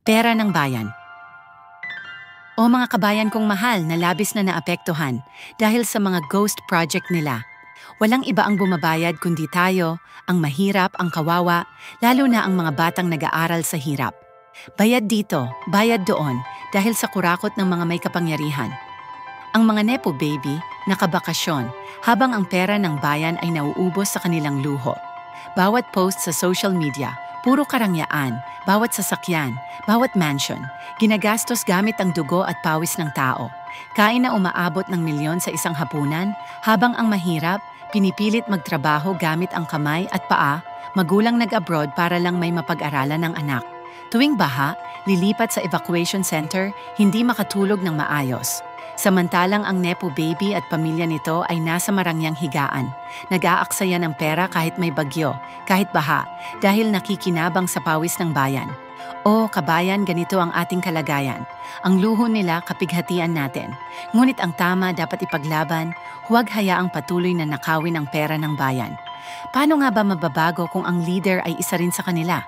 Pera ng bayan. O mga kabayan kong mahal na labis na naapektuhan dahil sa mga ghost project nila. Walang iba ang bumabayad kundi tayo, ang mahirap, ang kawawa, lalo na ang mga batang nag-aaral sa hirap. Bayad dito, bayad doon, dahil sa kurakot ng mga may kapangyarihan. Ang mga nepo baby, nakabakasyon, habang ang pera ng bayan ay nauubos sa kanilang luho. Bawat post sa social media, puro karangyaan, bawat sasakyan, bawat mansion, ginagastos gamit ang dugo at pawis ng tao. Kain na umaabot ng milyon sa isang hapunan, habang ang mahirap, pinipilit magtrabaho gamit ang kamay at paa, magulang nag-abroad para lang may mapag-aralan ng anak. Tuwing baha, lilipat sa evacuation center, hindi makatulog ng maayos. Samantalang ang nepo baby at pamilya nito ay nasa marangyang higaan. Nag-aaksaya ng pera kahit may bagyo, kahit baha, dahil nakikinabang sa pawis ng bayan. O kabayan, ganito ang ating kalagayan. Ang luho nila kapighatian natin. Ngunit ang tama dapat ipaglaban, huwag hayaang patuloy na nakawin ang pera ng bayan. Paano nga ba mababago kung ang leader ay isa rin sa kanila?